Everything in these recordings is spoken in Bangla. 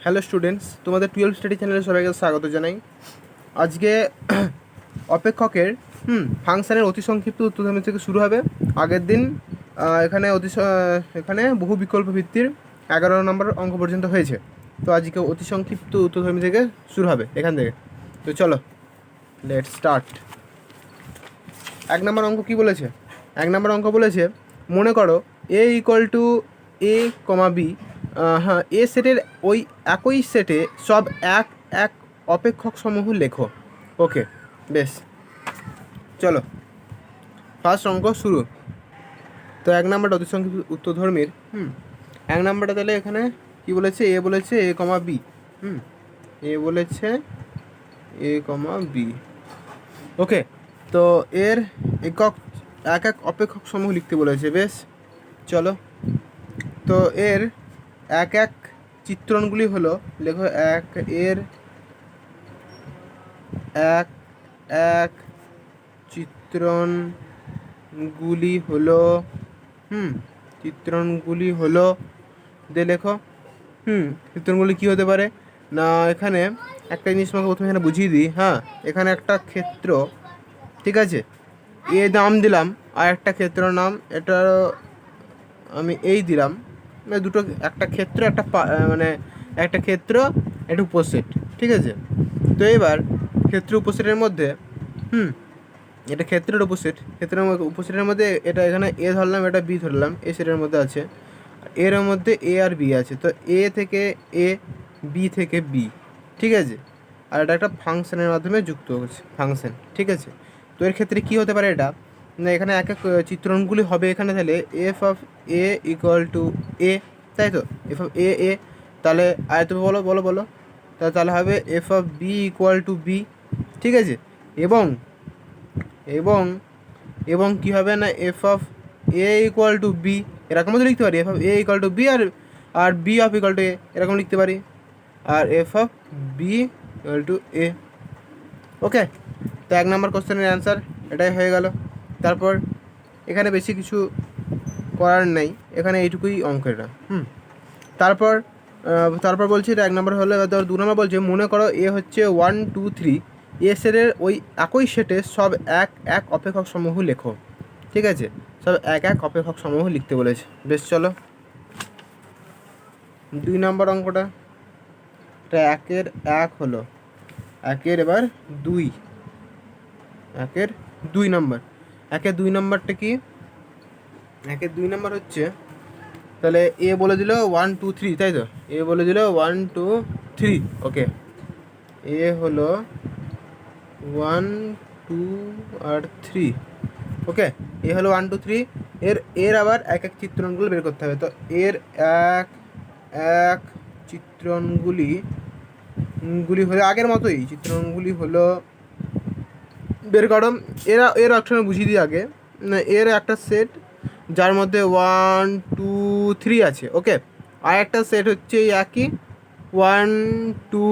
হ্যালো স্টুডেন্টস, তোমাদের 12 স্টাডি চ্যানেলে সবাইকে স্বাগত জানাই। আজকে অপেক্ষকের ফাংশনের অতি সংক্ষিপ্ত উত্তরধর্মী থেকে শুরু হবে। আগের দিন এখানে বহু বিকল্প ভিত্তির 11 নম্বর অঙ্ক পর্যন্ত হয়েছে। তো আজকে অতি সংক্ষিপ্ত উত্তরধর্মী থেকে শুরু হবে এখান থেকে। তো চলো লেটস স্টার্ট। 1 নম্বর অঙ্ক কি বলেছে? 1 নম্বর অঙ্ক বলেছে, মনে করো A equal to A comma B. হ্যাঁ, এ সেটের ওই একই সেটে সব এক এক অপেক্ষক সমূহ লেখো। ওকে, বেশ, চলো ফার্স্ট অঙ্ক শুরু। তো 1 নম্বরটা অতি সংক্ষিপ্ত উত্তরধর্মীর। 1 নম্বরটা তাহলে এখানে কি বলেছে? এ বলেছে এ কমা বি। এ বলেছে এ কমা বি। ওকে, তো এর একক এক এক অপেক্ষক সমূহ লিখতে বলেছে। বেশ, চলো। তো এর এক এক চিত্রণগুলি হলো, লেখো এর এক এক চিত্রণগুলি হলো চিত্রণগুলি হলো লেখো। চিত্রণগুলি কী হতে পারে না, এখানে একটা জিনিস আমাকে প্রথমে এখানে বুঝিয়ে দিই। হ্যাঁ, এখানে একটা ক্ষেত্র, ঠিক আছে, এ নাম দিলাম, আর একটা ক্ষেত্র নাম, এটা আমি এই দিলাম। মানে দুটো, একটা ক্ষেত্র মানে একটা ক্ষেত্র একটা উপসেট, ঠিক আছে। তো এবার ক্ষেত্র উপসেটের মধ্যে এটা ক্ষেত্রের উপসেট, উপসেটের মধ্যে এটা এখানে এ ধরলাম, এটা বি ধরলাম, এ সেটের মধ্যে আছে। এর মধ্যে এ আর বি আছে, তো এ থেকে এ, বি থেকে বি, ঠিক আছে। আর এটা একটা ফাংশনের মাধ্যমে যুক্ত হচ্ছে, ফাংশন, ঠিক আছে। তো এর ক্ষেত্রে কী হতে পারে এটা না, এখানে এক এক চিত্রণগুলি হবে এখানে। তাহলে F of A equal to A, তাই তো, এফ অফ এ এ। তাহলে তুমি বলো বলো বলো, তাহলে হবে F of B equal to B, ঠিক আছে। এবং এবং এবং কী হবে না, F of A equal to B, এরকমও তো লিখতে পারি। F of A equal to B আর B of equal to A, এরকম লিখতে পারি। আর F of B equal to A. Okay, তো 1 নম্বর কোশ্চেনের অ্যান্সার এটাই হয়ে গেল। তারপর এখানে বেশি কিছু করার নেই, এখানে এইটুকুই অঙ্কেরটা। তারপর তারপর বলছি এটা 1 নম্বর হলো। এবার 2 নম্বর বলছে, মনে করো এ হচ্ছে 1 2 3, এ সেটের ওই একই সেটে সব এক এক অপেক্ষক সমূহ লেখো, ঠিক আছে। সব এক এক অপেক্ষক সমূহ লিখতে বলেছে। বেশ, চলো 2 নম্বর অঙ্কটা, এটা 1 হলো, এবার 2, 2 নম্বর। 2 নম্বরটা কি? 2 নম্বর হচ্ছে, তাহলে এ বলে দিল 1 2 3, তাই তো, এ বলে দিল 1 2 3। ওকে, এ হলো 1 2 আর 3। ওকে, এ হলো 1 2 3। এর আবার এক এক চিত্রণগুলো বের করতে হবে। তো এর এক এক চিত্রণগুলি হলো আগের মতোই, চিত্রণগুলি হলো বের করো। এর অপশানে বুঝিয়ে দিই আগে। এর একটা সেট যার মধ্যে 1 2 3 আছে। ওকে, আর একটা সেট হচ্ছে এই একই 1 2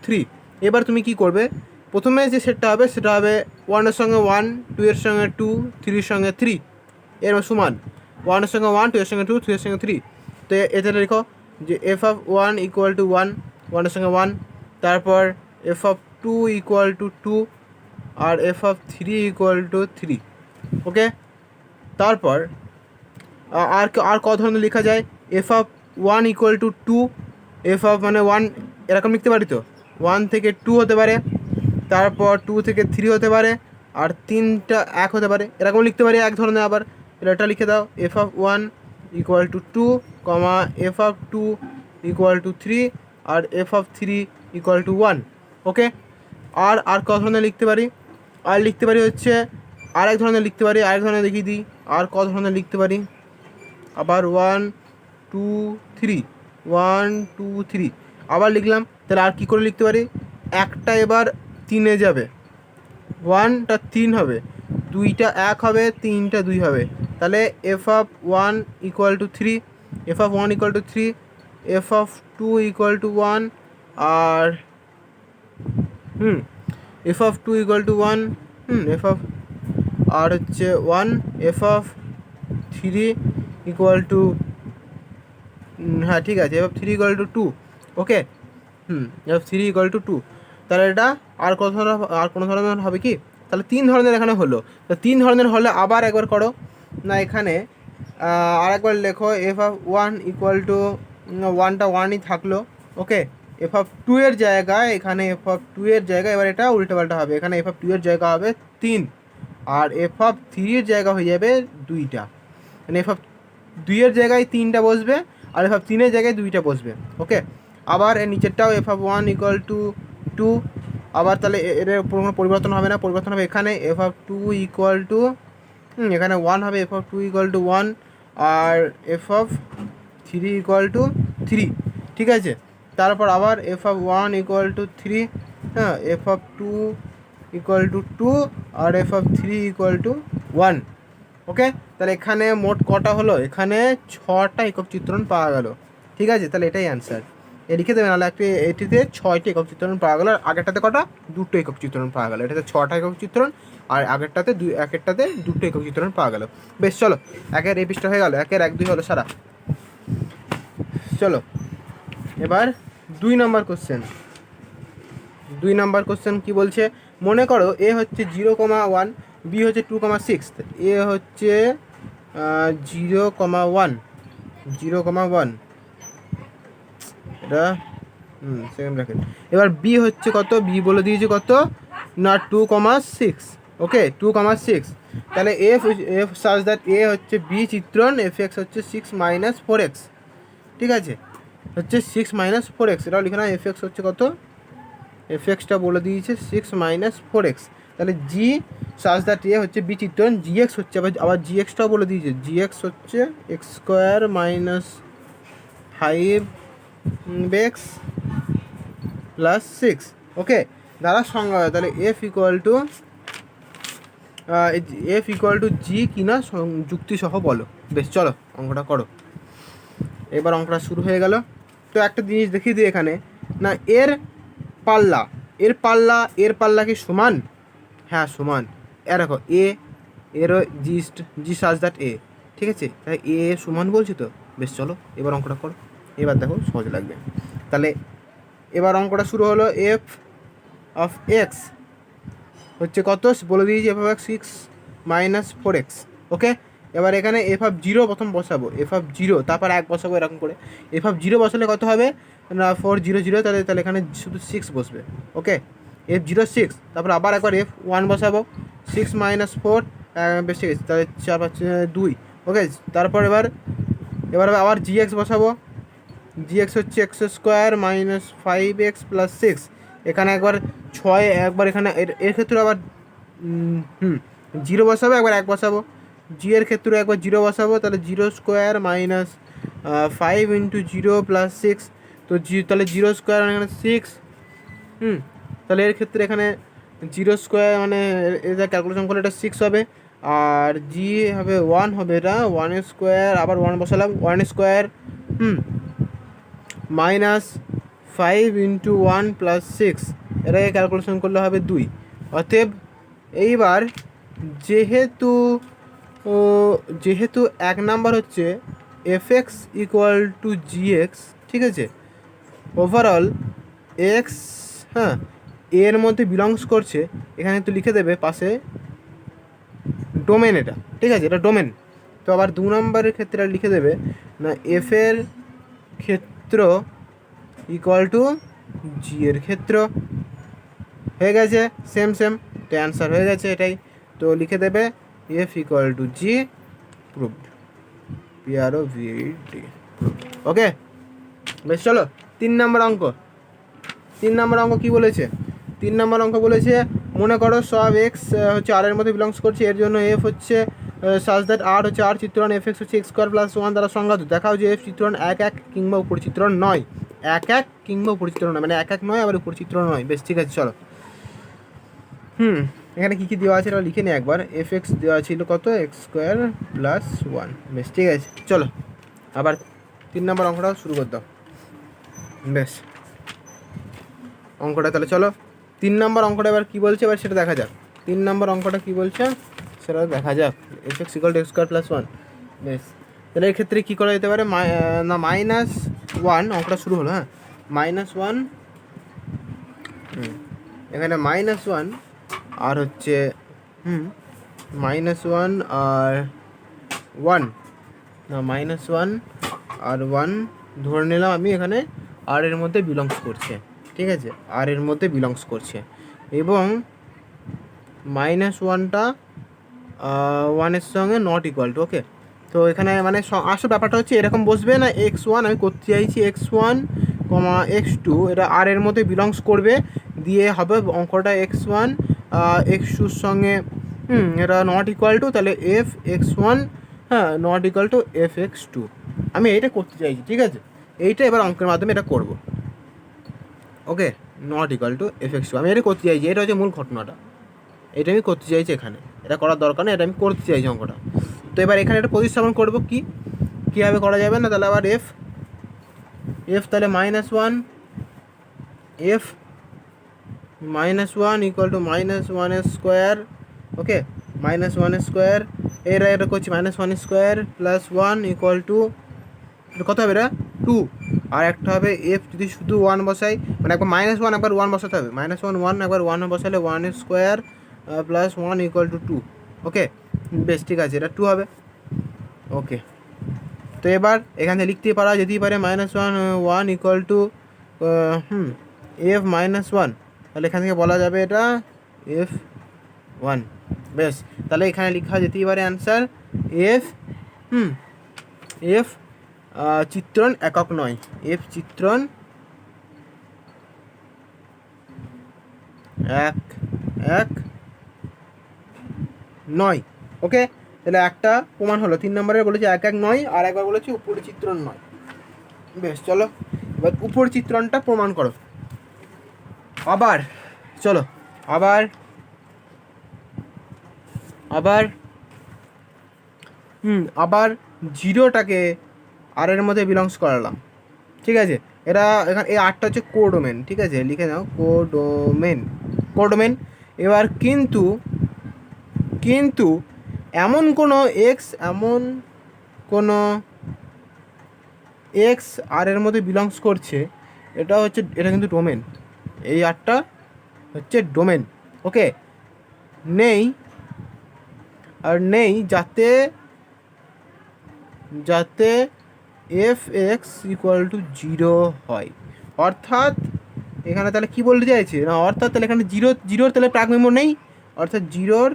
3। এবার তুমি কি করবে, প্রথমে যে সেটটা হবে সেটা হবে 1-এর সঙ্গে 1, 2-এর সঙ্গে 2, 3-এর সঙ্গে 3, এর সমান 1-এর সঙ্গে 1, 2-এর সঙ্গে 2, 3-এর সঙ্গে 3। তো এতে লিখো যে এফ অফ 1 ইকুয়াল টু 1, 1-এর সঙ্গে 1। তারপর এফ অফ 2 ইকুয়াল টু 2, আর F of 3 equal to 3। Okay, তারপর আর ক ধরনের লেখা যায়? F of 1 equal to 2, F of মানে 1 এরকম লিখতে পারি। তো 1 থেকে 2 হতে পারে, তারপর 2 থেকে 3 হতে পারে, আর 3টা 1 হতে পারে, এরকম লিখতে পারি এক ধরনের। আবার এটা লিখে দাও, F of 1 equal to 2, F of 2 equal to 3, আর F of 3 equal to 1। Okay, আর ক ধরনের লিখতে পারি? আর লিখতে পারি হচ্ছে আরেক ধরনের লিখতে পারি, আরেক ধরনের দেখিয়ে দিই। আর ক ধরনের লিখতে পারি? আবার 1 2 3, 1 2 3 আবার লিখলাম। তাহলে আর কী করে লিখতে পারি? একটা এবার 3-এ যাবে, 1টা 3 হবে, 2টা 1 হবে, 3টা 2 হবে। তাহলে F of 1 equal to 3, F of 1 equal to 3, F of 2 equal to 1, আর F of 2 equal to 1, F of আর হচ্ছে 1, এফ অফ 3 ইকুয়াল টু, হ্যাঁ ঠিক আছে, F of 3 equal to 2। Okay, F three equal to two. তাহলে এটা আর কোনো ধরনের হবে কি? তাহলে 3 ধরনের এখানে হলো। তো 3 ধরনের হলে আবার একবার করো না, এখানে আর একবার লেখো F of one equal two ওয়ানটা ওয়ানই থাকলো। ওকে, এফ অফ টু এর জায়গায় এখানে এফ অফ টু এর জায়গায় এবার এটা উল্টোপাল্টা হবে, এখানে এফ অফ টু এর জায়গা হবে 3 আর এফ অফ থ্রি এর জায়গা হয়ে যাবে 2টা, মানে এফ অফ 2 এর জায়গায় 3টা বসবে আর এফ অফ 3 এর জায়গায় 2টা বসবে। ওকে, আবার এর নিচেরটাও F of one equal to 2, আবার তাহলে এর কোনো পরিবর্তন হবে না, পরিবর্তন হবে এখানে F of two equal to এখানে 1 হবে, F of two equal to 1 আর F of three equal to 3। ঠিক আছে, তারপর আবার F of one equal to 3, হ্যাঁ, F of two equal to 2 আর F of three equal to 1। Okay, তাহলে এখানে মোট কটা হলো? এখানে 6টা একক চিত্রণ পাওয়া গেল। ঠিক আছে, তাহলে এটাই অ্যান্সার। এ লিখে দেবে, নাহলে এটিতে 6টি একক চিত্রণ পাওয়া গেল, আর আগেরটাতে কটা? 2টো একক চিত্রণ পাওয়া গেল। এটাতে 6টা একক চিত্রণ আর আগেরটাতে একেরটাতে 2টো একক চিত্রণ পাওয়া গেল। বেশ, চলো, একের এই পৃষ্ঠা হয়ে গেল, একের 1 2 হলো সারা। চলো এবার 2 নম্বর কোশ্চেন। 2 নম্বর কোশ্চেন কী বলছে? মনে করো এ হচ্ছে 0,1, বি হচ্ছে 2,6, এ হচ্ছে 0,1 এটা সেকেন্ড ব্র্যাকেট। এবার বি হচ্ছে কত? বি বলে দিয়েছে কত না 2,6। ওকে, 2,6। তাহলে এফ সাজ দ্যাট এ হচ্ছে বি চিত্রণ, এফ এক্স হচ্ছে 6 মাইনাস 4x। ঠিক আছে, হচ্ছে 6 মাইনাস 4x, এটাও লিখে না। এফ এক্স হচ্ছে কত? এফ এক্সটা বলে দিয়েছে 6 মাইনাস 4x। তাহলে জি সাজ দ্যাট এ হচ্ছে বি চিত্রণ, জি এক্স হচ্ছে আবার জি এক্সটাও বলে দিয়েছে, জি এক্স হচ্ছে x square minus 5x plus 6। ওকে, দ্বারা সংজ্ঞা, তাহলে এফ ইকুয়াল টু জি কিনা যুক্তি সহ বলো। বেশ, চলো অঙ্কটা করো। এবার অঙ্কটা শুরু হয়ে গেল। তো একটা জিনিস দেখিয়ে দিই এখানে, না এর পাল্লা কি সমান? হ্যাঁ সমান। দেখো এরও জি সাজ দ্যাট এ। ঠিক আছে, তাই এ সমান বলছি তো। বেশ, চলো এবার অঙ্কটা করো। এবার দেখো সহজ লাগবে। তাহলে এবার অঙ্কটা শুরু হলো। এফ অফ এক্স হচ্ছে কত বলে দিয়েছি, F of x 6 minus 4x। ওকে, এবার এখানে এফ অফ 0 প্রথম বসাবো, এফ অফ 0 তারপর 1 বসাবো, এরকম করে। এফ অফ 0 বসালে কত হবে না 4 0 0, তাহলে এখানে শুধু 6 বসবে। ওকে, এফ 0 6, তারপর আবার একবার এফ 1 বসাবো, 6 মাইনাস 4 বেশি গেছে, তাহলে 4 5 2। ওকে, তারপর এবার আবার জি এক্স বসাবো, জি এক্স হচ্ছে x square minus 5x plus 6। এখানে একবার 6, একবার এখানে এর ক্ষেত্রে আবার 0 বসাবো, একবার 1 বসাবো। জি এর ক্ষেত্রে একবার 0 বসাবো, তাহলে 0 স্কোয়ার মাইনাস 5 ইন্টু 0 প্লাস 6। তো তাহলে 0 স্কোয়ার মানে এখানে 6। তাহলে এর ক্ষেত্রে এখানে 0 স্কোয়ার মানে এটা ক্যালকুলেশন করলে এটা 6 হবে, আর জি হবে 1 হবে, এটা 1 স্কোয়ার, আবার 1 বসালাম, 1 স্কোয়ার মাইনাস 5 ইন্টু 1 প্লাস 6, এটাকে ক্যালকুলেশন করলে হবে 2। অতএব এইবার যেহেতু 1 নাম্বার হচ্ছে এফ এক্স ইকুয়াল টু জি এক্স, ঠিক আছে, ওভারঅল এক্স, হ্যাঁ, এর মধ্যে বিলংস করছে, এখানে একটু লিখে দেবে পাশে ডোমেন, এটা ঠিক আছে, এটা ডোমেন। তো আবার 2 নম্বরের ক্ষেত্রে লিখে দেবে না এফ এর ক্ষেত্র ইকুয়াল টু জি এর ক্ষেত্র। হয়ে গেছে, সেম তো অ্যান্সার হয়ে গেছে এটাই। তো লিখে দেবে F equal to G, proved, PROVED। ওকে, বেশ, চলো 3 নম্বর অঙ্ক। 3 নম্বর অঙ্ক কী বলেছে? 3 নম্বর অঙ্ক বলেছে মনে করো সব এক্স হচ্ছে আর এর মধ্যে বিলংস করছে, এর জন্য এফ হচ্ছে সাজ দ্যাট আর হচ্ছে আর চিত্রণ, এফ এক্স হচ্ছে এক্স স্কোয়ার প্লাস 1 দ্বারা সংজ্ঞাত। দেখাও যে এফ চিত্রণ 1 1 কিংবা উপরিচিত্রণ নয়। 1 1 কিংবা উপরিচিত্রণ নয়, মানে 1 1 নয় আবার উপরিচিত্রণ নয়। বেশ, ঠিক আছে, চলো। এখানে কী কী দেওয়া আছে এটা লিখে নিই একবার। এফ এক্স দেওয়া ছিল কত, এক্স স্কোয়ার প্লাস 1। বেশ, ঠিক আছে, চলো আবার 3 নম্বর অঙ্কটা শুরু করে দাও। বেশ, অঙ্কটা তাহলে চলো 3 নম্বর অঙ্কটা এবার কী বলছে এবার সেটা দেখা যাক। 3 নম্বর অঙ্কটা কী বলছে সেটা দেখা যাক। F x equal to x square plus 1। বেশ, তাহলে এর ক্ষেত্রে কী করা যেতে পারে, না -1 অঙ্কটা শুরু হলো, হ্যাঁ, -1 এখানে -1 আর হচ্ছে -1 আর 1 না -1 আর 1 ধরে নিলাম আমি এখানে আর এর মধ্যে বিলংস করছে, ঠিক আছে, আর এর মধ্যে বিলংস করছে এবং -1টা 1-এর সঙ্গে নট ইকুয়াল টু। ওকে, তো এখানে মানে আসল ব্যাপারটা হচ্ছে এরকম বসবে না, x1 আমি করতে চাইছি x1, x2 এটা আর এর মধ্যে বিলংস করবে, দিয়ে হবে অঙ্কটা x1 x2-র সঙ্গে এটা নট ইকুয়াল টু, তাহলে f(x1) হ্যাঁ নট ইকুয়াল টু f(x2). আমি এইটা করতে চাইছি, ঠিক আছে, এইটা এবার অঙ্কের মাধ্যমে এটা করব। ওকে, নট ইকুয়াল টু f(x2) আমি এটা করতে চাইছি, এটা হচ্ছে মূল ঘটনাটা, এটা আমি করতে চাইছি। এখানে এটা করার দরকার নেই, এটা আমি করতে চাইছি অঙ্কটা। তো এবার এখানে এটা প্রতিস্থাপন করবো, কীভাবে করা যাবে না, তাহলে আবার f তাহলে -1 f -1 equal to -1 square. Okay, -1 square এটা করছি -1 স্কোয়ার প্লাস 1 ইকুয়াল টু কত হবে, এটা 2। আর একটা হবে f যদি শুধু 1 বসাই, মানে একবার -1 একবার 1 বসাতে হবে, -1 একবার 1 বসালে 1 স্কোয়ার প্লাস 1 ইকুয়াল টু 2। ওকে, বেশ, ঠিক আছে, এটা 2 হবে। ওকে, তো এবার এখান থেকে লিখতে পারা যেতেই পারে -1 ইকুয়াল টু f -1, তাহলে এখান থেকে বলা যাবে এটা f1। বেশ, তাহলে এখানে লেখা যেতেই পারে অ্যান্সার f চিত্রণ একক নয়, f চিত্রণ এক নয়। ওকে, তাহলে একটা প্রমাণ হলো, 3 নম্বরে বলেছে 1 নয়, আর একবার বলেছে উপরি চিত্রণ নয়। বেশ, চলো এবার উপরি চিত্রণটা প্রমাণ করো। আবার চলো আবার আবার 0টাকে আর এর মধ্যে বিলংস করালাম, ঠিক আছে। এটা এখানে এই আরটা হচ্ছে কোডোমেন, ঠিক আছে, লিখে নাও কোডোমেন। এবার কিন্তু এমন কোনো এক্স আর এর মধ্যে বিলংস করছে, এটা কিন্তু ডোমেন, এই আরটা হচ্ছে ডোমেন। ওকে, নেই যাতে f(x) ইকুয়াল টু 0 হয়। অর্থাৎ এখানে তাহলে কী বলতে চাইছে না, অর্থাৎ তাহলে এখানে জিরোর তাহলে প্রাকবিম্ব নেই, অর্থাৎ 0র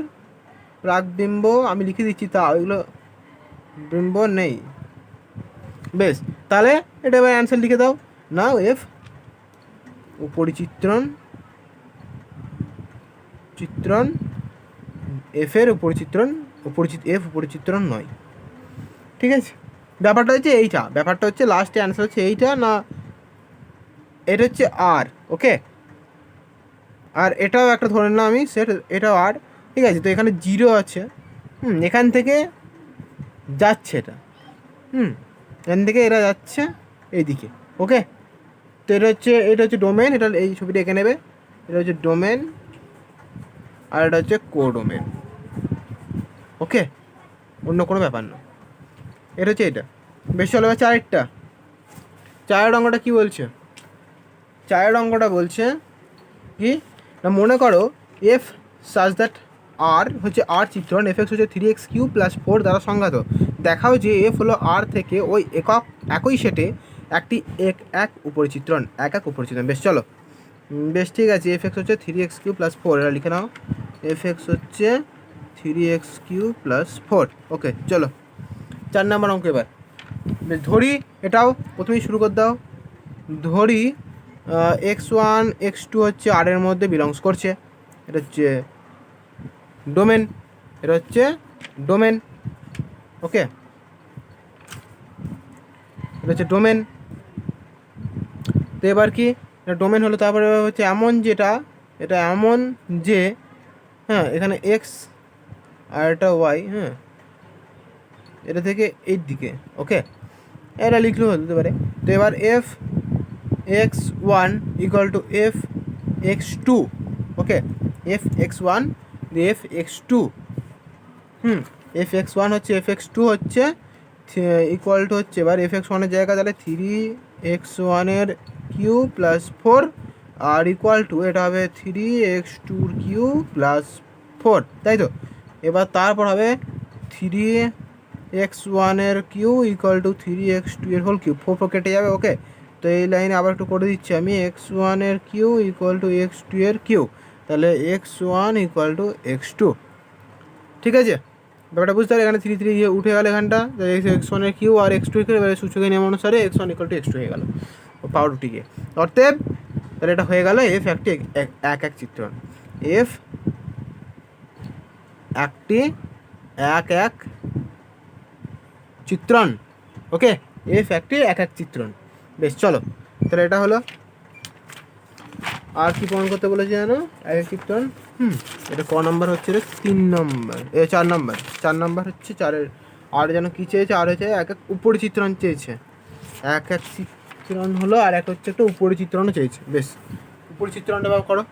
প্রাকবিম্ব আমি লিখে দিচ্ছি, তা ওইগুলো বিম্ব নেই। বেশ, তাহলে এটা এবার অ্যান্সার লিখে দাও না, f উপরিচিত্রণ f এর উপরিচিত্রণ f উপরিচিত্রণ নয়, ঠিক আছে। ব্যাপারটা হচ্ছে লাস্টে অ্যান্সার হচ্ছে এইটা না, এটা হচ্ছে আর। ওকে, আর এটাও একটা ধরে নিলাম আমি সেট, এটাও আর, ঠিক আছে। তো এখানে 0 আছে, এখান থেকে যাচ্ছে এটা, এখান থেকে এরা যাচ্ছে এইদিকে। ওকে, তো এটা হচ্ছে ডোমেন, এটা এই ছবিটা এঁকে নেবে, এটা হচ্ছে ডোমেন আর এটা হচ্ছে কোডোমেন। ওকে, অন্য কোনো ব্যাপার না, এটা হচ্ছে এটা। বেশ, চলো এবার চারের অঙ্কটা কী বলছে, চারের অঙ্কটা বলছে কি না, মনে করো এফ সাজ দ্যাট আর হচ্ছে আর চিত্রণ, f(x) হচ্ছে 3x³ + 4 দ্বারা সংজ্ঞাত। দেখাও যে এফ হলো আর থেকে ওই একই সেটে একটি এক উপরিচিত্রণ। বেশ, চলো বেশ, ঠিক আছে, f(x) হচ্ছে 3x³ + 4, এটা লিখে নাও, f(x) হচ্ছে 3x³ + 4। ওকে, চলো 4 নম্বর অঙ্ক। এবার বেশ, ধরি এটাও প্রথমেই শুরু করে দাও, ধরি x1 x2 হচ্ছে আর এর মধ্যে বিলংস করছে, এটা হচ্ছে ডোমেন, ওকে, এটা হচ্ছে ডোমেন। তো এবার কি, এটা ডোমেন হলো, তারপরে হচ্ছে এটা এমন যে হ্যাঁ এখানে এক্স আর এটা ওয়াই, এটা থেকে এই দিকে। ওকে, এটা লিখলেও হতে পারে। তো এবার f(x1) equal to f(x2). Okay, f(x1) f(x2), f(x1) হচ্ছে f(x2) হচ্ছে ইকুয়াল টু হচ্ছে, এবার f(x1) এর জায়গা তাহলে 3x1 এর কিউ + 4 আর ইকুয়াল টু এটা হবে 3x2 প্লাস 4, তাই তো? এবার তারপর হবে 3x1 ইকুয়াল টু 3x2 4 কেটে যাবে। ওকে, তো এই লাইনে আবার একটু করে দিচ্ছি আমি, x1 ইকুয়াল টু x2, তাহলে x1 ইকুয়াল টু x2। ঠিক আছে, ব্যাপারটা বুঝতে পারি। এখানে 3 3 উঠে গেল এখানটা, x1 আর x2 এবারে সূচকের নিয়ম অনুসারে x1 ইকুয়াল টু x2 হয়ে গেল পাওয়ার রুটিকে। অতএব তাহলে এটা হয়ে গেল এফ একটি এক এক চিত্রণ। এফ একটি এক এক চিত্রণ। ওকে, এফ একটি এক এক চিত্রণ। বেশ, চলো তাহলে এটা হলো। আর কি প্রমাণ করতে বলেছে জানো? এক এক চিত্রণ। এটা ক নাম্বার হচ্ছে রে? 3 নম্বর, 4 নাম্বার হচ্ছে 4-এর। আর যেন কী চেয়েছে? আর হচ্ছে এক এক উপরি চিত্রণ চেয়েছে। এক এক চিত্রণ হলো, আর এক হচ্ছে একটা উপরি চিত্রণও চেয়েছে। বেশ, উপরি চিত্রণটা ব্যবহার করো।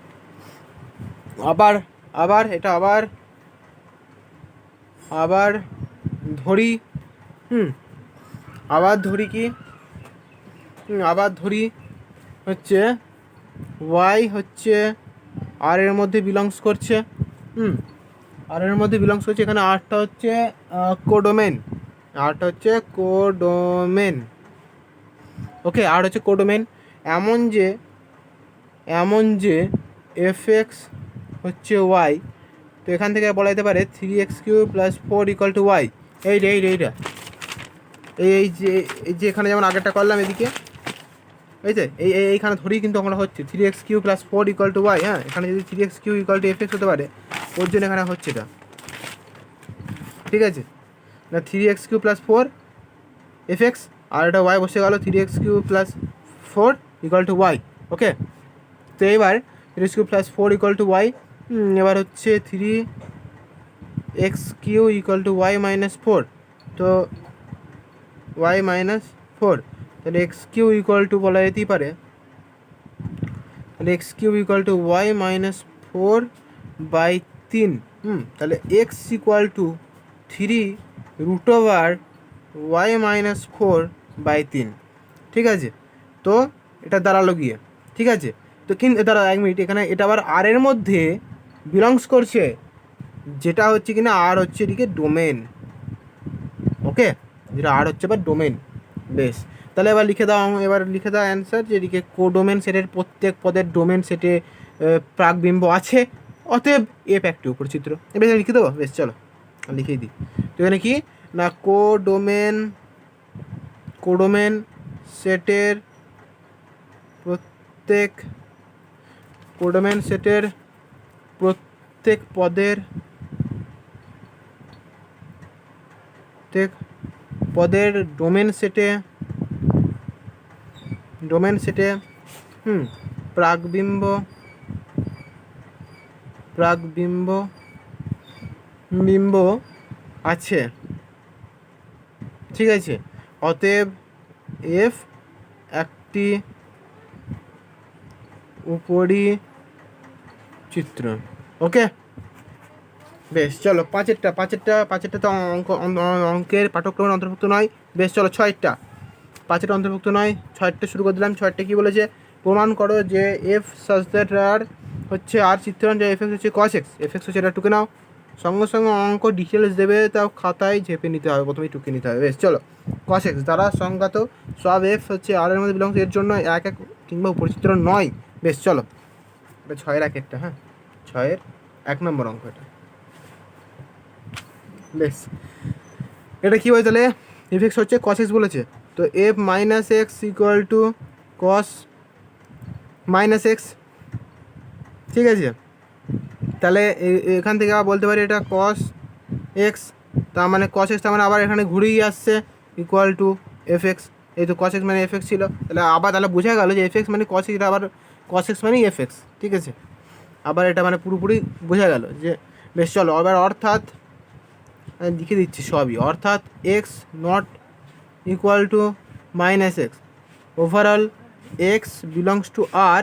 আবার এটা আবার ধরি। আবার ধরি কি? আবার ধরি হচ্ছে ওয়াই হচ্ছে আর এর মধ্যে বিলংস করছে। আর এর মধ্যে বিলংস করছে। এখানে আরটা হচ্ছে কোডোমেন। ওকে, আর হচ্ছে কোডোমেন। এমন যে এফ এক্স হচ্ছে ওয়াই, তো এখান থেকে বলা যেতে পারে 3x3 plus 4 equal to Y. এইটা এই যে এখানে যেমন আগেরটা করলাম এদিকে, এই যে এইখানে ধরেই কিন্তু আমরা হচ্ছে 3x3 plus 4 equal to Y. হ্যাঁ, এখানে যদি 3x3 equal to F x হতে পারে, ওর জন্য এখানে হচ্ছে এটা। ঠিক আছে না, 3x3 প্লাস 4 এফ এক্স, আর এটা ওয়াই বসে গেল 3x3 plus 4 equal to Y. Okay, তো এবার 3x3 plus 4 equal to Y. এবার হচ্ছে 3x3 equal to Y minus 4, তো ওয়াই মাইনাস 4, তাহলে x3 ইকুয়াল টু বলা যেতেই পারে, তাহলে x3 equal to Y minus 4/3। তাহলে x ইকুয়াল টু 3√ওয়াই মাইনাস 4/3। ঠিক আছে, তো এটা দাঁড়ালো গিয়ে। ঠিক আছে, তো কিন্তু দাঁড়া 1 মিনিট, এখানে এটা আবার আর এর মধ্যে বিলংস করছে, যেটা হচ্ছে কিনা আর হচ্ছে এদিকে ডোমেন। ওকে, যেটা আর হচ্ছে এবার ডোমেন। বেশ, তাহলে এবার লিখে দাও অ্যান্সার, যে এদিকে কোডোমেন সেটের প্রত্যেক পদের ডোমেন সেটে প্রাকবিম্ব আছে, অতএব এফ একটি উপচিত্র। বেশ, লিখে দেবো। বেশ, চলো লিখেই দিই। তো এখানে কি না, কোডোমেন সেটের প্রত্যেক পদের ডোমেন সেটে প্রাকবিম্ব আছে। ঠিক আছে, অতএব এফ একটি উপরি চিত্র। ওকে, বেশ, চলো পাঁচেরটা তো অঙ্কের পাঠ্যক্রমের অন্তর্ভুক্ত নয়। বেশ, চলো 6টা, 5টা অন্তর্ভুক্ত নয়, 6টা শুরু করে দিলাম। 6টা কী বলেছে? প্রমাণ করো যে এফ সাচ দ্যাট আর হচ্ছে আর চিত্রণ, যে এফ এক্স হচ্ছে কস এক্স। এফ এক্স হচ্ছে এটা টুকে নাও, সঙ্গে সঙ্গে অঙ্ক ডিটেলস দেবে, তাও খাতায় ঝেপে নিতে হবে, প্রথমেই টুকে নিতে হবে। বেশ, চলো কস এক্স দ্বারা সংজ্ঞাত সব এফ হচ্ছে আর এর মধ্যে বিলংস, এর জন্য এক এক কিংবা উপচিত্র নয়। বেশ, চলো এটা 6-এর 1-একটা। হ্যাঁ, 6-এর 1 নম্বর অঙ্ক এটা। বেশ, এটা কী হয় তাহলে? এফ এক্স হচ্ছে কস এক্স বলেছে, তো F minus x equal to cos minus X. ঠিক আছে, তাহলে এখান থেকে আবার বলতে পারি এটা কস এক্স, তার মানে কস এক্স, তার মানে আবার এখানে ঘুরেই আসছে ইকুয়াল টু এফ এক্স। এই তো কস এক্স মানে এফ এক্স ছিল, তাহলে বোঝা গেল যে এফ এক্স মানে কস এক্স, আবার কস এক্স মানেই এফ এক্স। ঠিক আছে, আবার এটা মানে পুরোপুরি বোঝা গেল যে। বেশ, চলো আবার অর্থাৎ লিখে দিচ্ছি সবই, অর্থাৎ x not equal to minus x, overall x belongs to R,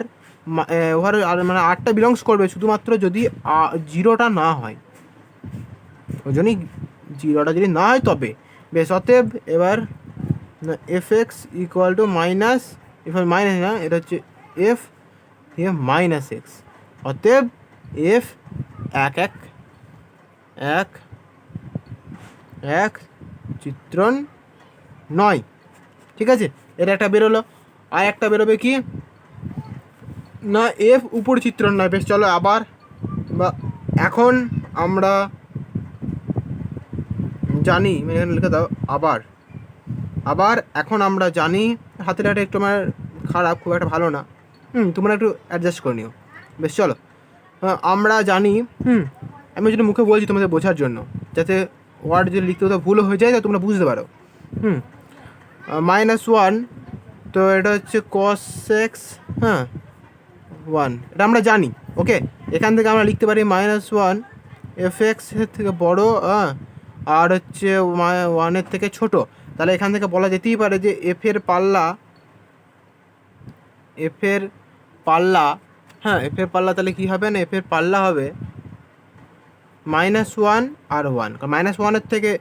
overall R মানে আরটা বিলংস করবে শুধুমাত্র যদি 0টা না হয়, ওই জন্যই 0টা যদি না হয় তবে। বেশ, অতএব এবার F x equal to minus, এবার মাইনাস না, এটা হচ্ছে এফ এফ মাইনাস এক্স। অতএব এফ এক এক এক এক চিত্রণ নয়। ঠিক আছে, এটা একটা বেরোলো। আর একটা বেরোবে কি না এফ উপর চিত্রণ নয়। বেশ চলো আবার বা এখন আমরা জানি, মানে এখানে লিখে দাও আবার। আবার এখন আমরা জানি, হাতের হাতে একটু আমার খারাপ, খুব একটা ভালো না, তোমরা একটু অ্যাডজাস্ট করে নিও। বেশ চলো, আমরা জানি, আমি যদি মুখে বলছি তোমাদের বোঝার জন্য, যাতে ওয়ার্ড যদি লিখতে কোথাও ভুল হয়ে যায় তো তোমরা বুঝতে পারো। -1, তো এটা হচ্ছে cos x, হ্যাঁ 1, এটা আমরা জানি। ওকে, এখান থেকে আমরা লিখতে পারি -1 fx এর থেকে বড়, আর হচ্ছে 1-এর থেকে ছোট। তাহলে এখান থেকে বলা যেতেই পারে যে এফ এর পাল্লা, হ্যাঁ এফ এর পাল্লা তাহলে কী হবে না, এফ এর পাল্লা হবে -1 আর 1, কারণ -1-এর থেকে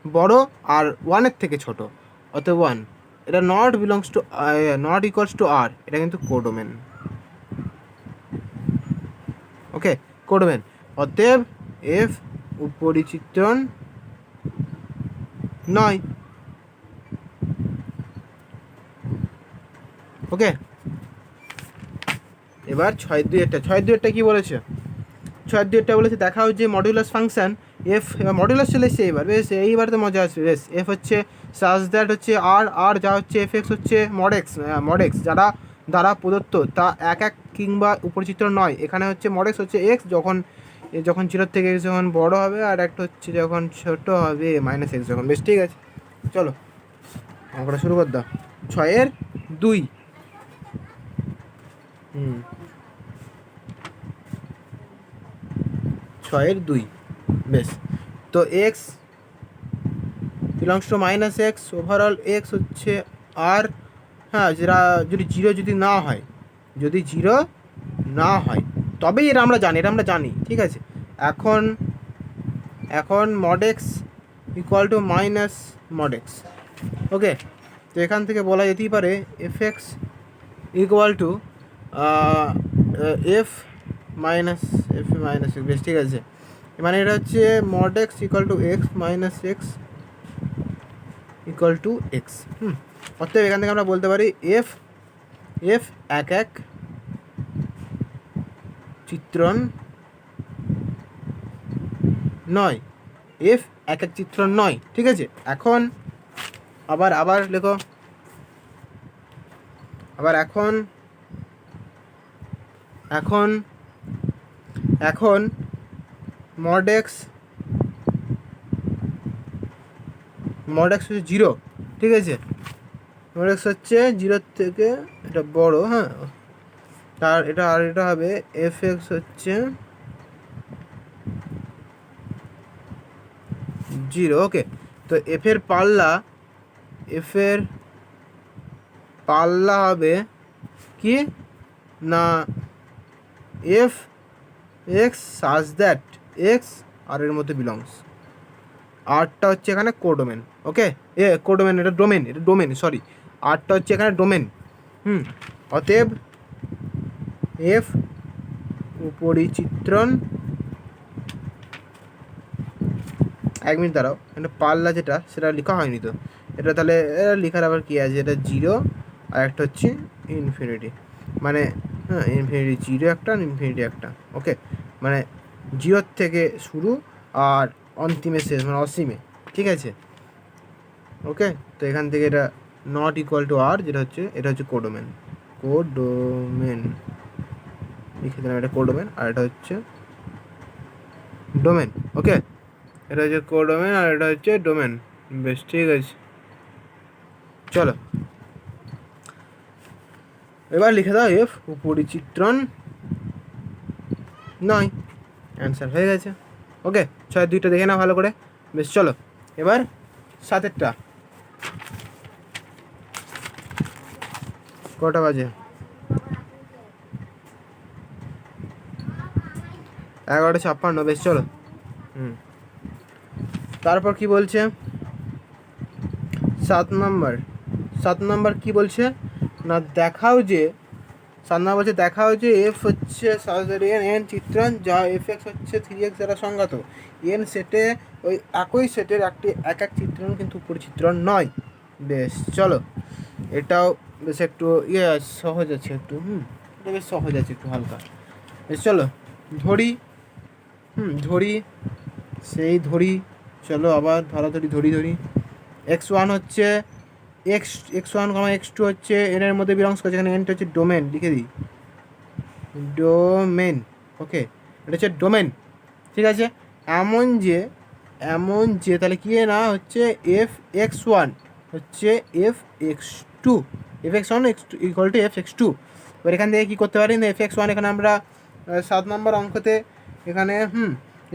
বড় আর 1-এর থেকে ছোট, অতএব 1। এটা not belongs to, not equals to R, এটা কিন্তু কোডোমেন। Okay, codomain. অতএব এফ উপরিচিত্রণ নয়। ওকে, এবার 6-2-টা কী বলেছে? 6-2-টা বলেছে দেখাও যে মডুলাস ফাংশন এফ, মডুলাস চলে এসছে এবার। বেশ এইবার তো মজা আসবে। বেশ, এফ হচ্ছে সাজ দ্যাট হচ্ছে আর যা হচ্ছে এফ এক্স হচ্ছে মডেক্স যারা দ্বারা প্রদত্ত তা এক কিংবা উপরচিত্র নয়। এখানে হচ্ছে মডেক্স হচ্ছে এক্স যখন 0 থেকে এক্স যখন বড় হবে, আর একটা হচ্ছে যখন ছোট হবে -x যখন। বেশ ঠিক আছে, চলো আমরা শুরু কর দাও। 6-2, 6-2, বেশ। তো x belongs two -x, overall x হচ্ছে আর, হ্যাঁ যেটা যদি 0 যদি না হয়, তবেই এটা আমরা জানি। ঠিক আছে, এখন mod x equal to minus mod x. Okay, তো এখান থেকে বলা যেতেই পারে F x equal to F minus x. বেশ ঠিক আছে, মানে এটা হচ্ছে mod x equal to x minus x equal to x. অতএব এখান থেকে আমরা বলতে পারি এফ এক চিত্রণ নয়। এফ এক চিত্রণ নয়। ঠিক আছে, এখন আবার লেখো। আবার এখন মডেক্স হচ্ছে 0। ঠিক আছে, মডেক্স হচ্ছে 0 থেকে এটা বড়, হ্যাঁ, আর এটা হবে এফ এক্স হচ্ছে 0। ওকে, তো এফ এর পাল্লা হবে কি না F x such that x R এর মধ্যে বিলংস। আরটা হচ্ছে এখানে কোডোমেন। ওকে, কোডোমেন, এটা ডোমেন, সরি, আরটা হচ্ছে এখানে ডোমেন। অতএব এফ উপরিচিত্রণ, 1 মিনিট দাঁড়াও, এটা পাল্লা যেটা সেটা লেখা হয়নি তো, এটা তাহলে লেখার আবার কী আছে, এটা 0 আর একটা হচ্ছে ইনফিনিটি, মানে হ্যাঁ ইনফিনিটি 0 একটা আর ইনফিনিটি একটা। ওকে, মানে 0 থেকে শুরু আর অন্তিমে শেষ, মানে অসীমে। ঠিক আছে, ওকে, তো এখান থেকে এটা নট ইকুয়াল টু আর, যেটা হচ্ছে এটা হচ্ছে কোডোমেন লিখে দিলাম, এটা কোডোমেন আর এটা হচ্ছে ডোমেন। ওকে, এটা হচ্ছে কোডোমেন আর এটা হচ্ছে ডোমেন। বেশ ঠিক আছে, চলো এবার লিখে দাও এফ উপরিচিত্রণ নয়। অ্যান্সার হয়ে গেছে। ওকে, 6-2টা দেখে নাও ভালো করে। বেশ চলো এবার 7-এরটা। কটা বাজে? 11:56। বেশ চলো। তারপর কি বলছে 7 নম্বর কি বলছে না, দেখাও যে 7 নম্বর বলছে দেখা হচ্ছে এফ হচ্ছে এন চিত্রণ যা এফ এক্স হচ্ছে 3x দ্বারা সংজ্ঞাত, এন সেটে ওই একই সেটের একটি এক এক চিত্রণ কিন্তু উপরিচিত্রণ নয়। বেশ চলো, এটাও বেশ একটু সহজ আছে একটু, এটা বেশ সহজ আছে একটু হালকা। বেশ চলো ধরি, ধরি, সেই ধরি, চলো আবার ধরাধরি ধরি। x1 হচ্ছে x1, x2 হচ্ছে এনের মধ্যে বিলংস করছে, এখানে এনটা হচ্ছে ডোমেন, লিখে দিই ডোমেন। ওকে, এটা হচ্ছে ডোমেন, ঠিক আছে। এমন যে তাহলে কি না হচ্ছে f(x1) হচ্ছে f(x2), f(x1) equal to f(x2). এবার এখান থেকে কী করতে পারি না, f(x1) এখানে আমরা 7 নম্বর অঙ্কতে এখানে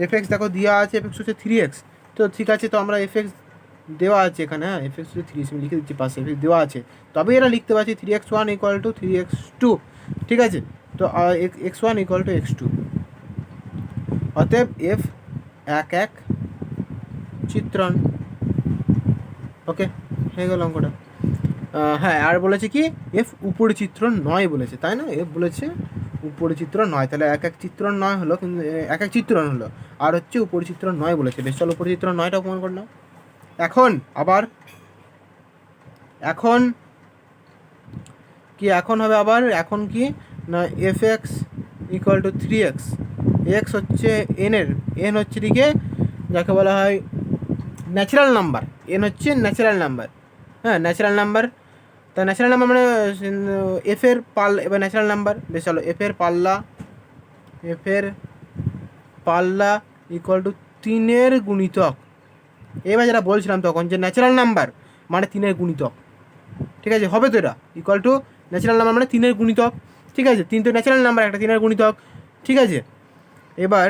fx দেখো দেওয়া আছে, fx হচ্ছে 3x, তো ঠিক আছে, তো আমরা fx দেওয়া আছে এখানে, হ্যাঁ fx হচ্ছে 3x, আমি লিখে দিচ্ছি পাশে, fx দেওয়া আছে, তবে এরা লিখতে পারছি 3x1 ইকুয়াল টু 3x2, ঠিক আছে। তো x1 ইকুয়াল টু x2, অতএব f এক এক চিত্রণ। ওকে, হয়ে গেল অঙ্কটা। হ্যাঁ, আর বলেছে কি এফ উপরিচিত্রণ নয় বলেছে, তাই না, এফ বলেছে উপরিচিত্রণ নয়, তাহলে এক এক চিত্রণ নয় হলো, কিন্তু এক এক চিত্রণ হলো, আর হচ্ছে উপরিচিত্রণ নয় বলেছে। বেশ চলো উপরিচিত্রণ নয়টা প্রমাণ করলাম। এখন হবে আবার, এখন কি না F x equal two 3x, x হচ্ছে এন হচ্ছে দিকে যাকে বলা হয় ন্যাচারাল নাম্বার, এন হচ্ছে ন্যাচারাল নাম্বার, হ্যাঁ ন্যাচারাল নাম্বার। তা ন্যাচারাল নাম্বার মানে এফের পাল্লা, এবার ন্যাচারাল নাম্বার, বেশ চলো এফের পাল্লা ইকুয়াল টু 3-এর গুণিতক। এবার যেটা বলছিলাম তখন যে ন্যাচারাল নাম্বার মানে 3-এর গুণিতক, ঠিক আছে, হবে তো এটা ইকুয়াল টু ন্যাচারাল নাম্বার মানে 3-এর গুণিতক, ঠিক আছে, 3 তো ন্যাচারাল নাম্বার, একটা 3-এর গুণিতক, ঠিক আছে। এবার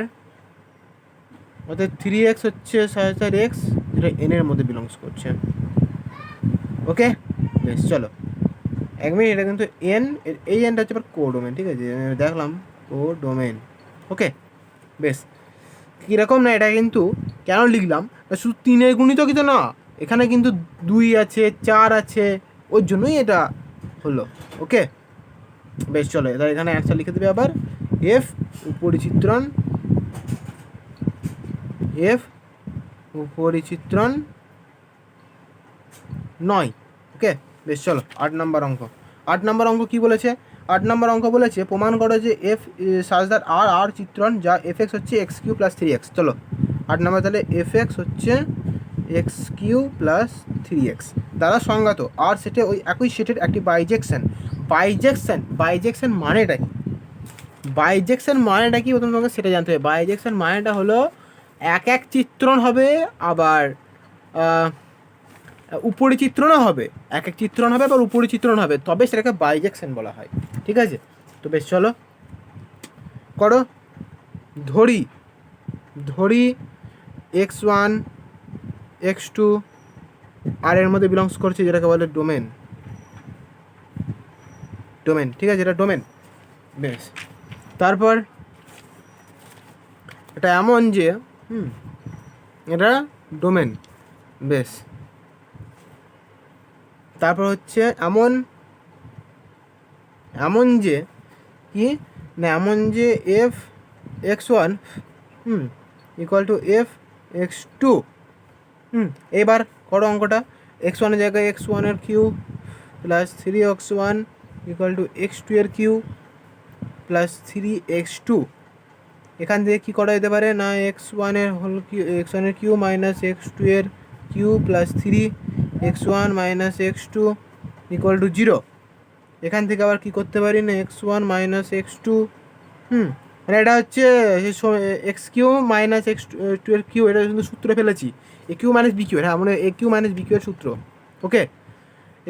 অর্থাৎ 3x হচ্ছে x, যেটা এনের মধ্যে বিলংস করছে। ওকে, বেশ চলো 1 মিনিট, এটা কিন্তু এন, এই এনটা হচ্ছে কোডোমেন, ঠিক আছে, দেখলাম কোডোমেন। ওকে, বেশ কীরকম না, এটা কিন্তু কেন লিখলাম শুধু 3-এর গুণিতকই তো না, এখানে কিন্তু 2 আছে, 4 আছে, ওর জন্যই এটা হলো। ওকে, বেশ চলো এবার এখানে অ্যান্সার লিখে দেবে আবার এফ উপরিচিত্রণ নয়। ওকে, বেশ চলো 8 নম্বর অঙ্ক কী বলেছে, 8 নম্বর অঙ্ক বলেছে প্রমাণ করো যে এফ সাজ দ্যাট আর চিত্রণ যা এফ এক্স হচ্ছে x³ + 3x। চলো 8 নম্বর, তাহলে এফ এক্স হচ্ছে x³ + 3x দ্বারা সংজ্ঞাত আর সেটে ওই একই সেটের একটি বাইজেকশন মানেটা কি, প্রথম তোমাকে সেটা জানতে হবে। বাইজেকশন মানেটা হলো এক এক চিত্রণ হবে, আবার উপরিচিত্রণও হবে, এক এক চিত্রণ হবে আবার উপরিচিত্রণ হবে, তবে সেটাকে বাইজেকশন বলা হয়, ঠিক আছে। তো বেশ চলো করো, ধরি x1 x2 আর এর মধ্যে বিলংস করছে যেটাকে বলে ডোমেন, ঠিক আছে, এটা ডোমেন। বেশ, তারপর এটা এমন যে এটা ডোমেন, বেশ, তারপর হচ্ছে এমন যে কি না, এমন যে f(x1) ইকুয়াল টু f(x2). এবার করো অঙ্কটা, x1 এর জায়গায় x1 এর cube plus 3x1 equal to x2 এর কিউব প্লাস 3x2। এখান থেকে কী করা যেতে পারে না, x1 এর কিউব মাইনাস x2 এর cube plus 3x1 minus x2 equal to 0। এখান থেকে আবার কী করতে পারি না, x1 মাইনাস x2, মানে এটা হচ্ছে x³ মাইনাস x2 এর কিউ, এটা কিন্তু সূত্রে ফেলেছি, a³ মাইনাস b³ এর, হ্যাঁ মানে a³ মাইনাস b³ এর সূত্র। ওকে,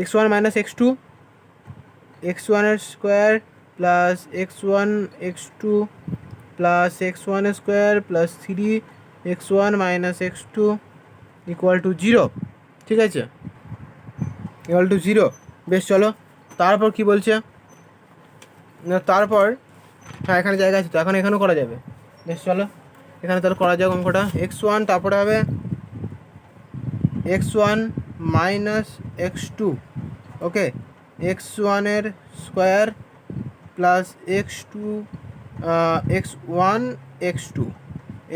x1 মাইনাস x2, x1 এর square plus x1 x2 plus x1 এর square plus 3x1 minus x2 equal to 0, ঠিক আছে, ইকুয়াল টু 0। বেশ চলো তারপর কি বলছে না, তারপর হ্যাঁ এখানে জায়গা আছে তো, এখন এখানেও করা যাবে। বেশ চলো এখানে তাহলে করা যাক অঙ্কটা, x1 তারপরে হবে x1 মাইনাস x2। ওকে, x1 এর square plus x2 x1 x2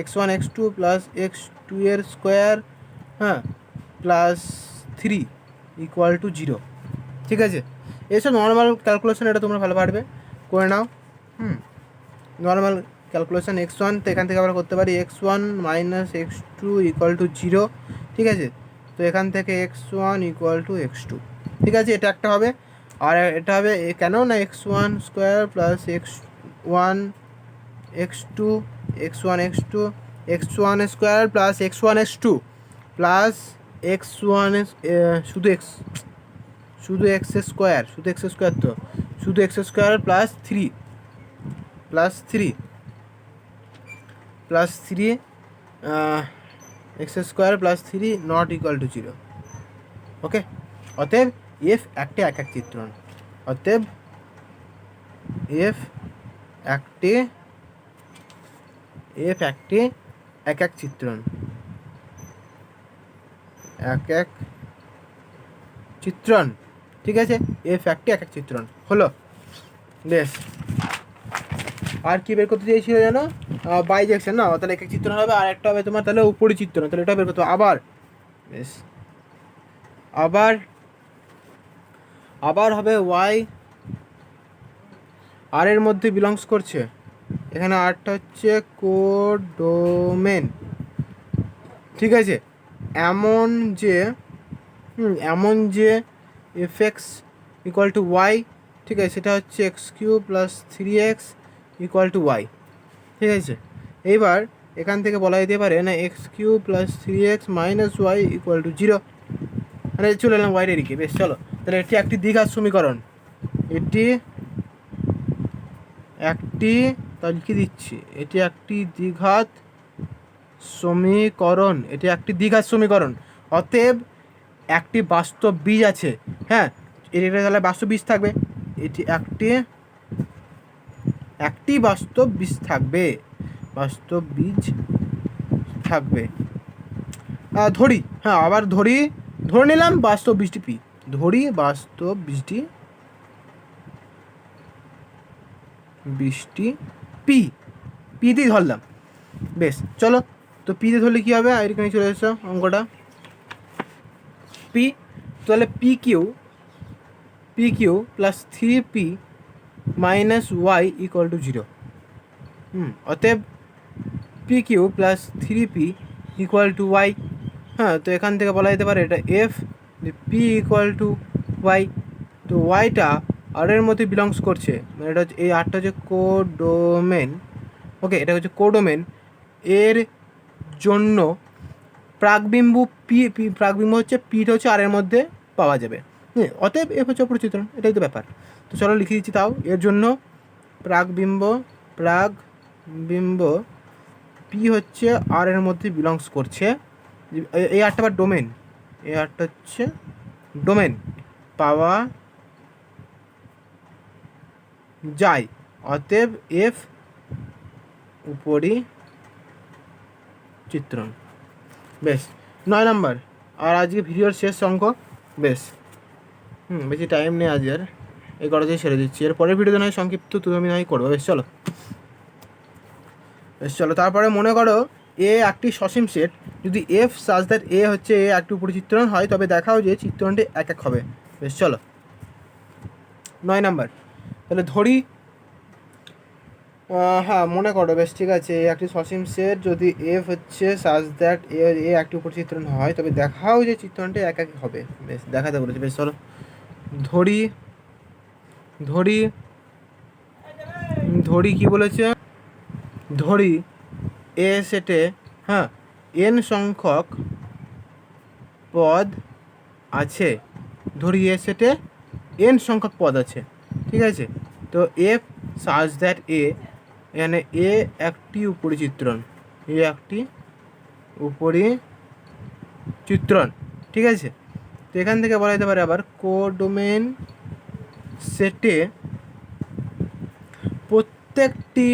x1 x2 plus x2 এর স্কোয়ার, হ্যাঁ, প্লাস 3 ইকুয়াল টু 0। ঠিক আছে, এসব নর্মাল ক্যালকুলেশন, এটা তোমরা ভালো পারবে, করে নাও। নর্মাল ক্যালকুলেশন x1, তো এখান থেকে আমরা করতে পারি x1 minus x2 equal to 0। ঠিক আছে, তো এখান থেকে x1 ইকুয়াল টু x2। ঠিক আছে, এটা একটা হবে। আর এটা হবে কেন না x1 square plus x1 x2 x1 x2 x1 square plus x1 x2 plus x1 শুধু x স্কোয়ার, শুধু x স্কোয়ার, তো শুধু x square plus 3 x square plus 3 not equal to 0। ওকে, অতএব এফ একটি একক চিত্রণ। অতএব এফ একটি একক চিত্রণ, একক চিত্রণ। ঠিক আছে, এফ একটি একক চিত্রণ হলো। বেশ, আর কি বের করতে চাইছিল জানো? বাইজেকশন না, তাহলে একক চিত্রণ হবে। আর একটা হবে তোমার তাহলে উপরি চিত্রণ, তাহলে এটা বের করতে হবে আবার। বেশ, আবার হবে ওয়াই আর এর মধ্যে বিলংস করছে। এখানে আরটা হচ্ছে কোডোমেন। ঠিক আছে, এমন যে F x equal to Y, ঠিক আছে, সেটা হচ্ছে X Q plus 3x equal to Y. ঠিক আছে, এইবার এখান থেকে বলা যেতে পারে না X Q plus 3x minus Y equal to 0। মানে চলে এলাম ওয়াইয়ের এদিকে। বেশ, চলো, তাহলে এটি একটি দ্বিঘাত সমীকরণ। তাহলে কি দিচ্ছি, এটি একটি দ্বিঘাত সমীকরণ। অতএব একটি বাস্তব বীজ আছে। হ্যাঁ, এটা তাহলে বাস্তব বীজ থাকবে। এটি একটি বাস্তব বীজ থাকবে। ধরি, হ্যাঁ, আবার ধরে নিলাম বাস্তব বীজটি পি। বাস্তব বীজটি পি দিয়ে ধরলাম। বেশ, চলো, তো পি দিয়ে ধরলে কী হবে? এখানে চলে এসেছে অঙ্কটা পি। তাহলে P Q plus 3p minus Y equal to 0। অতএব P Q plus 3p equal to Y. হ্যাঁ, তো এখান থেকে বলা যেতে পারে এটা F P equal to Y. তো ওয়াইটা আর এর মধ্যে বিলংস করছে, মানে এটা হচ্ছে, এই আরটা হচ্ছে কোডোমেন। ওকে, এটা হচ্ছে কোডোমেন। এর জন্য প্রাকবিম্ব প্রাকবিম্ব হচ্ছে পিটা হচ্ছে আর এর মধ্যে পাওয়া যাবে। অতএব এফ হচ্ছে অপরিচিত্রণ, এটাই তো ব্যাপার। তো চলো লিখে দিচ্ছি তাও। এর জন্য প্রাকবিম্ব পি হচ্ছে আর এর মধ্যে বিলংস করছে। এই আরটা আবার ডোমেন, এই আরটা হচ্ছে ডোমেন পাওয়া যায়। অতএব এফ উপরি চিত্রণ। বেশ, 9 নম্বর। আর আজকে ভিডিওর শেষ অঙ্ক। বেশ, বেশি টাইম নেই আজ, আর এই কটাতেই ছেড়ে দিচ্ছি। এর পরের ভিডিওতে নয় সংক্ষিপ্ত তুমি নয় করবো। বেশ, চলো, তারপরে মনে করো এ একটি সসীম সেট। যদি এফ সাজ দ্যাট এ হচ্ছে এ একটি উপরি চিত্রণ হয়, তবে দেখাও যে চিত্রণটি এক হবে। বেশ, চলো, 9 নম্বর। তাহলে ধরি, হ্যাঁ, মনে করো, বেশ, ঠিক আছে, এ একটি সসীম সেট। যদি এফ হচ্ছে সাজ দ্যাট এ একটি উপরি চিত্রণ হয়, তবে দেখাও যে চিত্রণটি এক হবে। বেশ, দেখাতে বলেছে। বেশ, চলো, ধরি কি বলেছে? ধরি এ সেটে, হ্যাঁ, এন সংখ্যক পদ আছে। ঠিক আছে, তো এফ সাজ দ্যাট এ, এখানে এ একটি উপরি চিত্রণ, ঠিক আছে। তো এখান থেকে বলা যেতে পারে আবার কোডোমেন সেটে প্রত্যেকটি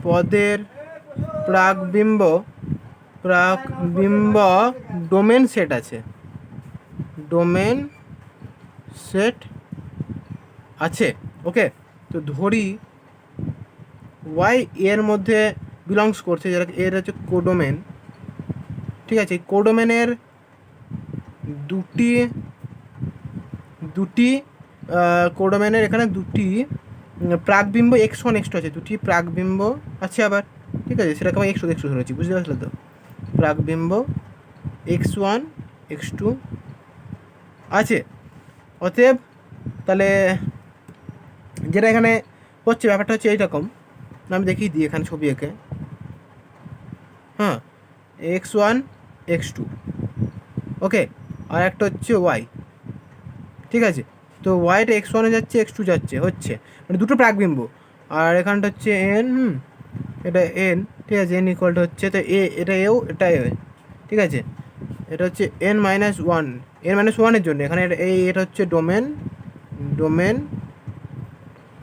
পদের প্রাকবিম্ব ডোমেন সেট আছে। আছে। ওকে, তো ধরি ওয়াই এর মধ্যে বিলংস করছে, যেটা এর হচ্ছে কোডোমেন। ঠিক আছে, কোডোমেনের দুটি কোডোমেনের এখানে দুটি প্রাকবিম্ব x1 x2 আছে, দুটি প্রাকবিম্ব আছে আবার। ঠিক আছে, সেটাকে আমি x2 ধরেছি, বুঝতে পারছিলে তো? প্রাকবিম্ব x1 x2 আছে। অতএব তাহলে যেটা এখানে হচ্ছে, ব্যাপারটা হচ্ছে এইরকম, আমি দেখিয়ে দিই এখানে ছবি এঁকে। হ্যাঁ, x1 x2, ওকে, আর একটা হচ্ছে ওয়াই। ঠিক আছে, তো ওয়াইটা x1-এ যাচ্ছে, x2 যাচ্ছে, হচ্ছে মানে দুটো প্রাকবিম্ব। আর এখানটা হচ্ছে এন, এটা এন। ঠিক আছে, এন ইকুয়ালটা হচ্ছে, তো এটা এও, এটা এ। ঠিক আছে, এটা হচ্ছে n-1, n-1-এর জন্য এখানে এটা হচ্ছে ডোমেন,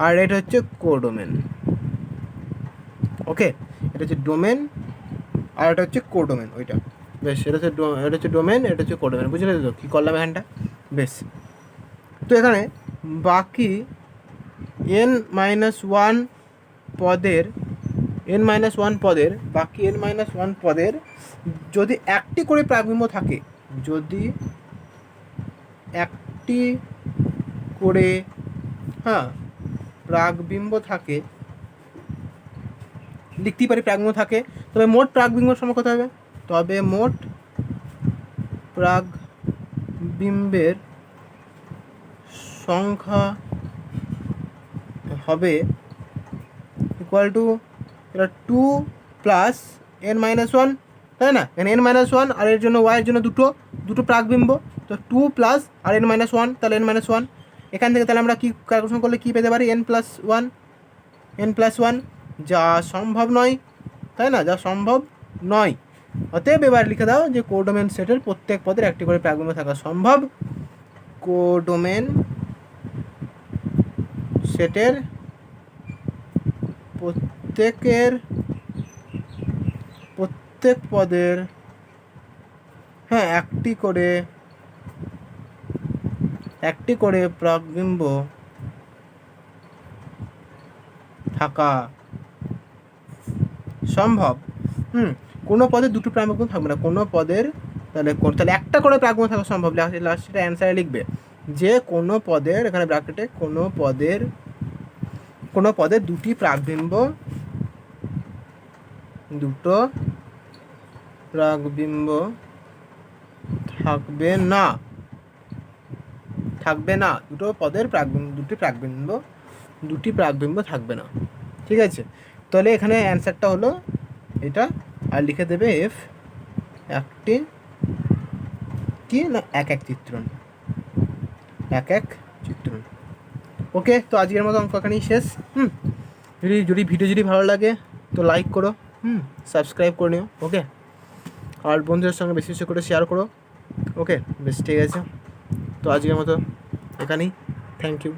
আর এটা হচ্ছে কোডোমেন। ওকে, এটা হচ্ছে ডোমেন আর এটা হচ্ছে কোডোমেন, ওইটা বেশ। এটা হচ্ছে ডোমেন, এটা হচ্ছে কোডোমেন, বুঝলে তো কী করলাম এখানটা? বেশ, তো এখানে বাকি n-1 পদের বাকি n-1 পদের যদি একটি করে প্রাকবিম্ব থাকে, যদি একটি করে প্রাকবিম্ব থাকে, লিখতেই পারি প্রাকবিম্ব থাকে, তবে মোট প্রাকবিম্বর সংখ্যা কত হবে? তবে মোট প্রাকবিম্বের সংখ্যা হবে ইকুয়াল টু, এটা 2 প্লাস n-1, তাই না? এখানে n-1 আর এর জন্য ওয়াইয়ের জন্য দুটো প্রাকবিম্ব, তো 2 প্লাস আর n-1, তাহলে n-1। এখান থেকে তাহলে আমরা কি ক্যালকুলেশন করলে কী পেতে পারি? n+1, যা সম্ভব নয়, তাই না? যা সম্ভব নয়। অতএব এবার লিখে দাও যে কোডোমেন সেটের প্রত্যেক পদের একটি করে প্রাকবিম্ব থাকা সম্ভব। কোডোমেন সেটের প্রত্যেক পদের একটি করে প্রাকবিম্ব থাকা সম্ভব। কোনো পদের দুটো প্রাকবিম্ব থাকবে না, কোনো পদের, তাহলে একটা করে প্রাকবিম্ব থাকা সম্ভব। লাস্টে অ্যান্সারে লিখবে যে কোনো পদের, এখানে ব্র্যাকেটে কোনো পদের দুটো প্রাকবিম্ব থাকবে না, দুটো পদের দুটি প্রাকবিম্ব থাকবে না। ঠিক আছে, তাহলে এখানে অ্যান্সারটা হলো এটা, আর লিখে দেবে এফ একটি কি না এক চিত্রণ। ওকে, তো আজকের মতো অঙ্ক এখানেই শেষ। যদি ভিডিও ভালো লাগে তো লাইক করো, সাবস্ক্রাইব করে নিও। ওকে, আর বন্ধুদের সঙ্গে বেশি করে শেয়ার করো। ওকে, বেশ, ঠিক আছে, তো আজকের মতো এখানেই। Thank you.